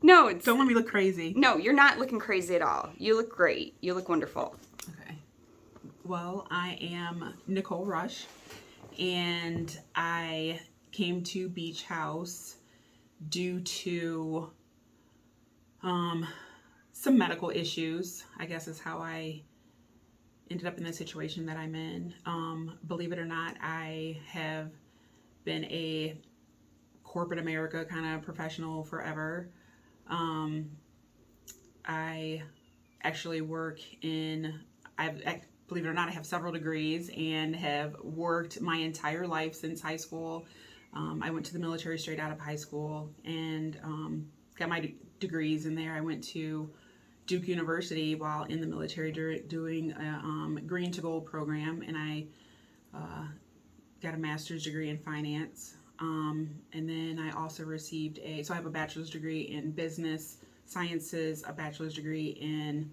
No, it's Don't let me look crazy. no. You're not looking crazy at all. You look great. You look wonderful. Okay. Well, I am Nicole Rush, and I came to Beach House due to some medical issues, I guess is how I ended up in the situation that I'm in. Believe it or not, I have been a corporate America kind of professional forever. I actually work in, believe it or not, I have several degrees and have worked my entire life since high school. I went to the military straight out of high school and got my degrees in there. I went to Duke University while in the military doing a Green to Gold program, and I got a master's degree in finance. And then I also received so I have a bachelor's degree in business sciences, a bachelor's degree in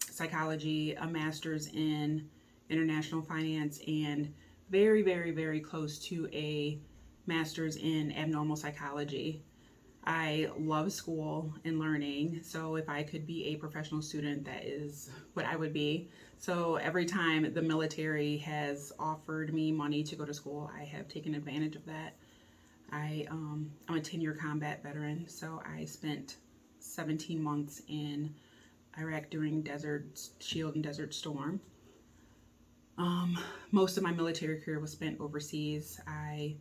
psychology, a master's in international finance, and very, very, very close to a master's in abnormal psychology. I love school and learning, so if I could be a professional student, that is what I would be. So every time the military has offered me money to go to school, I have taken advantage of that. I'm a 10-year combat veteran, so I spent 17 months in Iraq during Desert Shield and Desert Storm. Most of my military career was spent overseas. I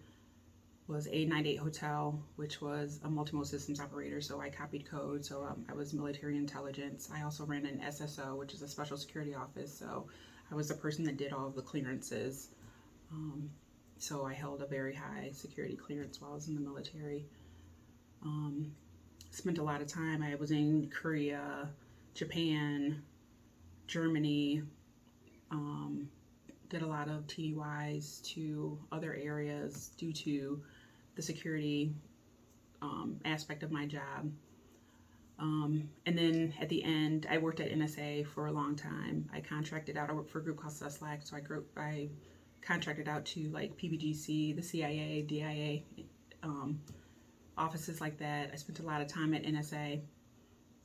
was a 98 Hotel, which was a multimodal systems operator, so I copied code, so I was military intelligence. I also ran an SSO, which is a special security office, so I was the person that did all of the clearances. So I held a very high security clearance while I was in the military. Spent a lot of time. I was in Korea, Japan, Germany, did a lot of TDYs to other areas due to the security aspect of my job. And then at the end, I worked at NSA for a long time. I contracted out. I worked for a group called CESLAC, so I contracted out to like PBGC, the CIA, DIA, offices like that. I spent a lot of time at NSA.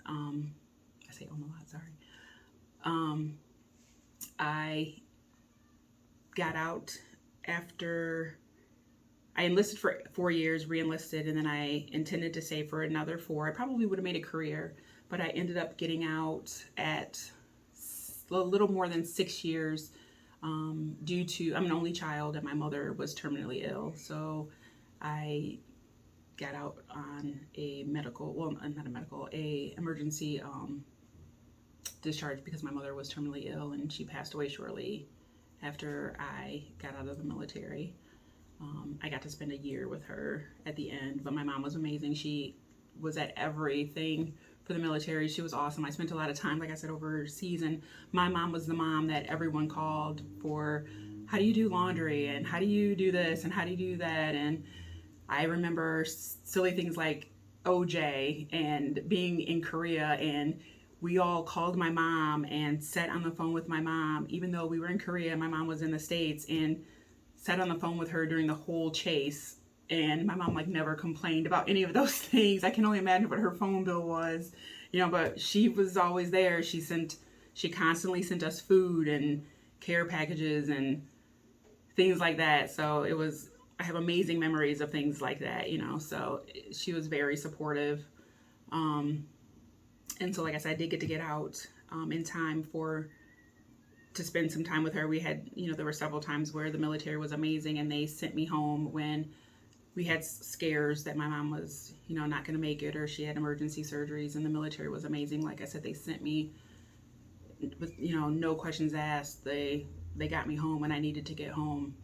I say a lot, sorry. I got out after I enlisted for 4 years, re-enlisted, and then I intended to stay for another 4. I probably would have made a career, but I ended up getting out at a little more than 6 years due to, I'm an only child and my mother was terminally ill. So I got out on a medical, well, not a medical, a emergency discharge because my mother was terminally ill and she passed away shortly after I got out of the military. I got to spend a year with her at the end, but my mom was amazing. She was at everything for the military. She was awesome. I spent a lot of time, like I said, overseas, and my mom was the mom that everyone called for, how do you do laundry, and how do you do this, and how do you do that, and I remember silly things like OJ and being in Korea, and we all called my mom and sat on the phone with my mom, even though we were in Korea, my mom was in the States, and sat on the phone with her during the whole chase. And my mom like never complained about any of those things. I can only imagine what her phone bill was, but she was always there. She constantly sent us food and care packages and things like that. So I have amazing memories of things like that, so she was very supportive. And so, like I said, I did get out in time to spend some time with her. We had, there were several times where the military was amazing and they sent me home when we had scares that my mom was, not going to make it, or she had emergency surgeries, and the military was amazing. Like I said, they sent me with, no questions asked. They got me home when I needed to get home.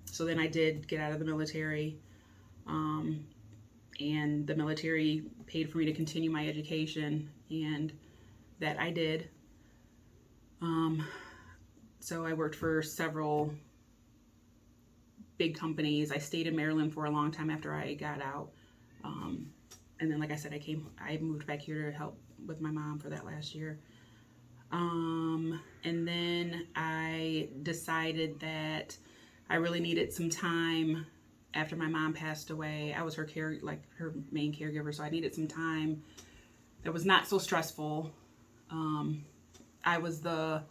So then I did get out of the military, and the military paid for me to continue my education, and that I did. So I worked for several big companies. I stayed in Maryland for a long time after I got out. And then, like I said, I moved back here to help with my mom for that last year. And then I decided that I really needed some time after my mom passed away, I was her her main caregiver, so I needed some time that was not so stressful. I was a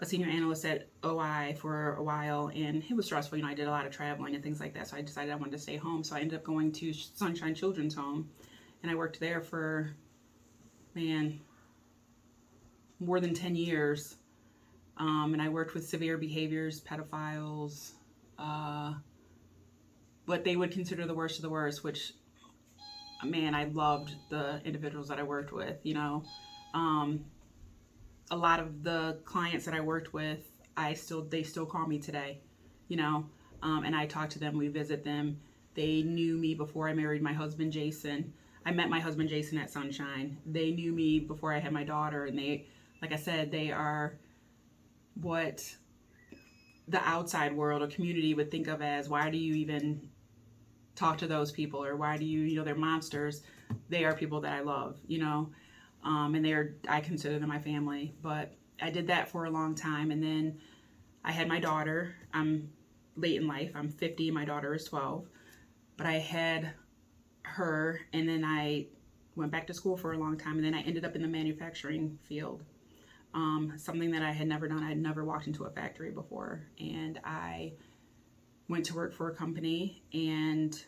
senior analyst at OI for a while, and it was stressful. I did a lot of traveling and things like that, so I decided I wanted to stay home. So I ended up going to Sunshine Children's Home, and I worked there for, more than 10 years. And I worked with severe behaviors, pedophiles, what they would consider the worst of the worst, which, I loved the individuals that I worked with, a lot of the clients that I worked with, they still call me today, and I talk to them, we visit them. They knew me before I married my husband, Jason. I met my husband, Jason, at Sunshine. They knew me before I had my daughter, and they, like I said, they are what the outside world or community would think of as, why do you even talk to those people, or why do you, they're monsters. They are people that I love, and I consider them my family. But I did that for a long time, and then I had my daughter. I'm late in life. I'm 50. My daughter is 12. But I had her, and then I went back to school for a long time, and then I ended up in the manufacturing field. Something that I had never done. I had never walked into a factory before, and I went to work for a company, and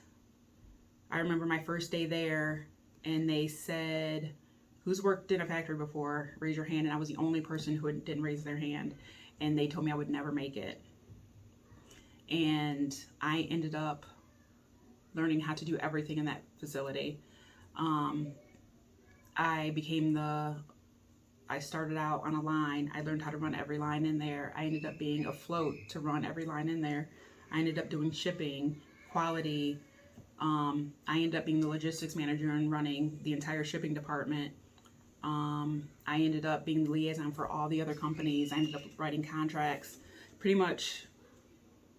I remember my first day there, and they said, "Who's worked in a factory before? Raise your hand." And I was the only person who didn't raise their hand, and they told me I would never make it. And I ended up learning how to do everything in that facility. I started out on a line. I learned how to run every line in there. I ended up being afloat to run every line in there. I ended up doing shipping, quality. I ended up being the logistics manager and running the entire shipping department. I ended up being the liaison for all the other companies. I ended up writing contracts, pretty much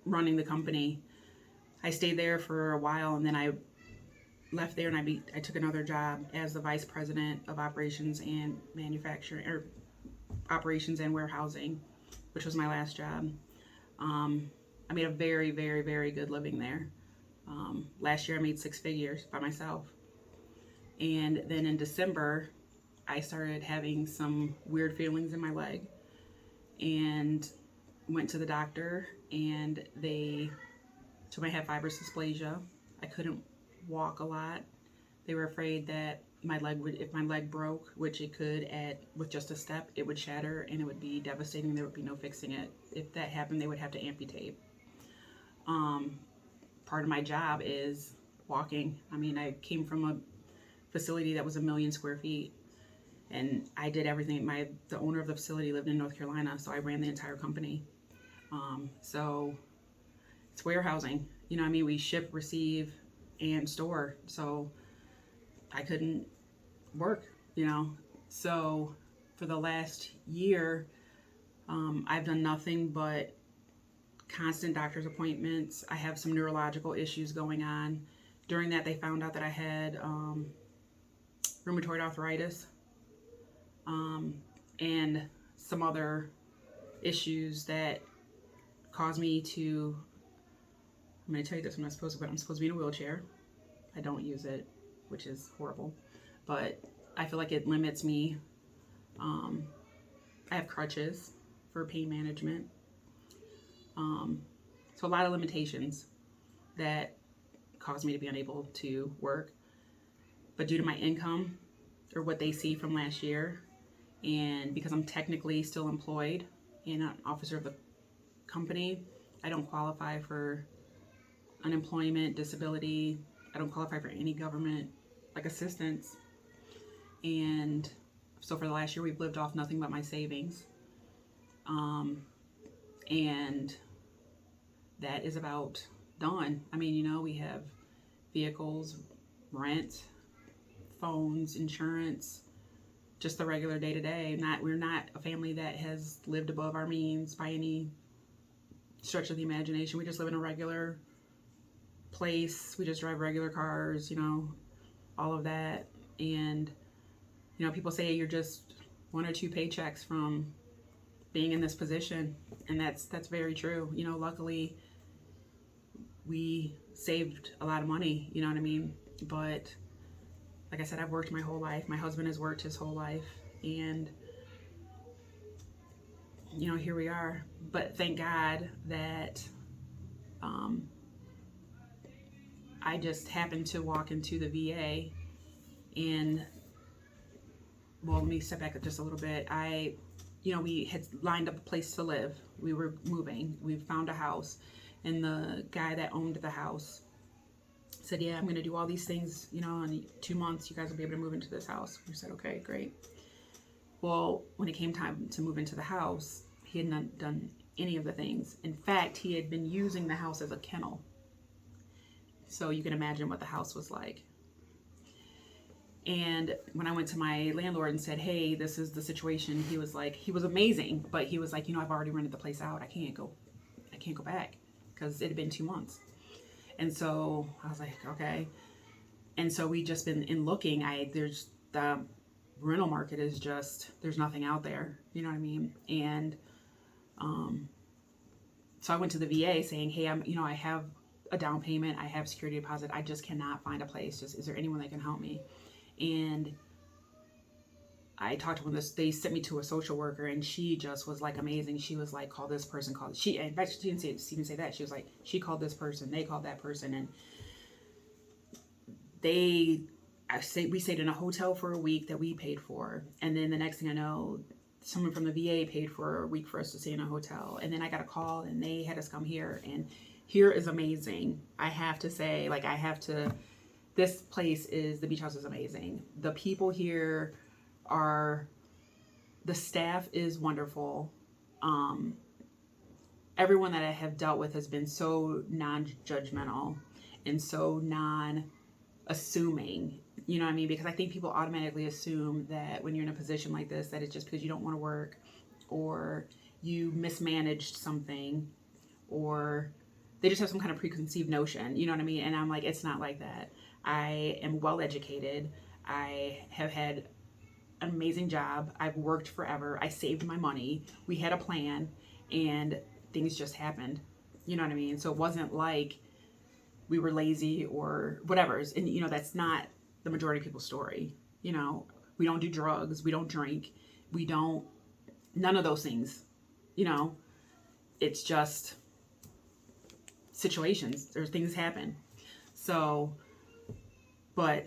running the company. I stayed there for a while, and then I left there, and I took another job as the vice president of operations and manufacturing, or operations and warehousing, which was my last job. I made a very, very, very good living there. Last year I made 6 figures by myself. And then in December, I started having some weird feelings in my leg, and went to the doctor, and they told me I had fibrous dysplasia. I couldn't walk a lot. They were afraid that if my leg broke, which it could with just a step, it would shatter and it would be devastating. There would be no fixing it. If that happened, they would have to amputate. Part of my job is walking. I came from a facility that was 1 million square feet, and I did everything. The owner of the facility lived in North Carolina, so I ran the entire company. So it's warehousing. We ship, receive, and store. So I couldn't work, So for the last year, I've done nothing but constant doctor's appointments. I have some neurological issues going on. During that, they found out that I had rheumatoid arthritis, and some other issues that caused me to, I'm going to tell you this, I'm supposed to be in a wheelchair. I don't use it, which is horrible, but I feel like it limits me. I have crutches for pain management. So a lot of limitations that cause me to be unable to work. But due to my income, or what they see from last year, and because I'm technically still employed and an officer of the company, I don't qualify for unemployment, disability. I don't qualify for any government assistance. And so for the last year, we've lived off nothing but my savings. And that is about done. We have vehicles, rent, phones, insurance, just the regular day-to-day. We're not a family that has lived above our means by any stretch of the imagination. We just live in a regular place. We just drive regular cars, all of that. And, people say you're just 1 or 2 paychecks from being in this position. And that's very true. Luckily, we saved a lot of money, you know what I mean? But like I said, I've worked my whole life. My husband has worked his whole life, and you know, here we are. But thank God that I just happened to walk into the VA, and well, let me step back just a little bit. We had lined up a place to live. We were moving. We found a house, and the guy that owned the house said, "Yeah, I'm going to do all these things. You know, in 2 months, you guys will be able to move into this house." We said, "Okay, great." Well, when it came time to move into the house, he had not done any of the things. In fact, he had been using the house as a kennel. So you can imagine what the house was like. And when I went to my landlord and said, "Hey, this is the situation," he was amazing, but he was like, "I've already rented the place out. I can't go back," because it had been 2 months. And so I was like, okay. And so we just been in looking. There's the rental market is just, there's nothing out there. You know what I mean? And so I went to the VA saying, "Hey, I have a down payment. I have security deposit. I just cannot find a place. Is there anyone that can help me?" And I talked to them. They sent me to a social worker, and she just was like amazing. She was like, "Call this person." In fact, she didn't even say that. She was like, she called this person. They called that person, and we stayed in a hotel for a week that we paid for, and then the next thing I know, someone from the VA paid for a week for us to stay in a hotel, and then I got a call, and they had us come here, and here is amazing. I have to say, this place the beach house is amazing. The people here the staff is wonderful. Everyone that I have dealt with has been so non-judgmental and so non-assuming, you know what I mean? Because I think people automatically assume that when you're in a position like this, that it's just because you don't want to work, or you mismanaged something, or they just have some kind of preconceived notion, you know what I mean? And I'm like, it's not like that. I am well educated. I have had an amazing job. I've worked forever. I saved my money. We had a plan, and things just happened. You know what I mean? So it wasn't like we were lazy or whatever. And that's not the majority of people's story. We don't do drugs. We don't drink. None of those things. It's just situations. There's things happen. So, but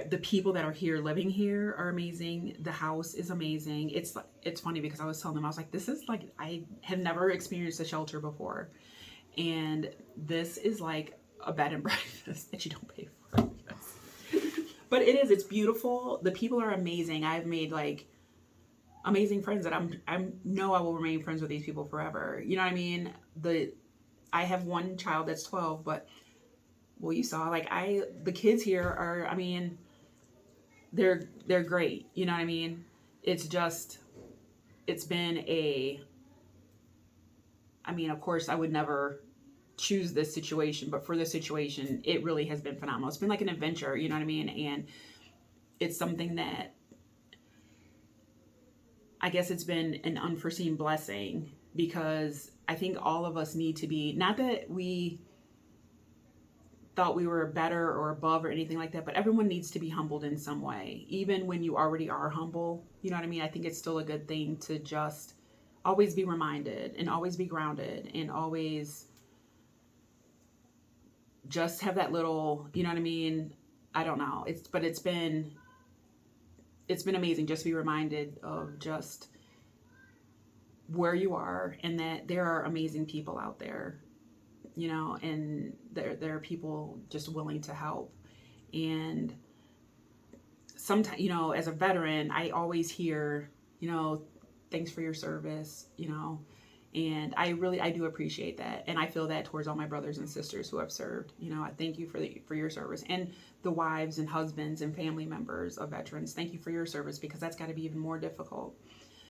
the people that are here living here are amazing. The house is amazing. It's funny because I was telling them, I was like, this is like, I have never experienced a shelter before, and this is like a bed and breakfast that you don't pay for. But it's beautiful. The people are amazing. I've made amazing friends that I know I will remain friends with these people forever. You know what I mean? I have one child that's 12, but well, you saw the kids here are, they're great. You know what I mean? It's been of course I would never choose this situation, but for this situation, it really has been phenomenal. It's been like an adventure, you know what I mean? And it's something that I guess it's been an unforeseen blessing, because I think all of us need to be, not that we thought we were better or above or anything like that, but everyone needs to be humbled in some way, even when you already are humble. You know what I mean? I think it's still a good thing to just always be reminded and always be grounded and always just have that little, you know what I mean? I don't know. It's been amazing just to be reminded of just where you are, and that there are amazing people out there, and there are people just willing to help. And sometimes, as a veteran, I always hear, thanks for your service, and I do appreciate that. And I feel that towards all my brothers and sisters who have served. I thank you for your service, and the wives and husbands and family members of veterans. Thank you for your service, because that's got to be even more difficult.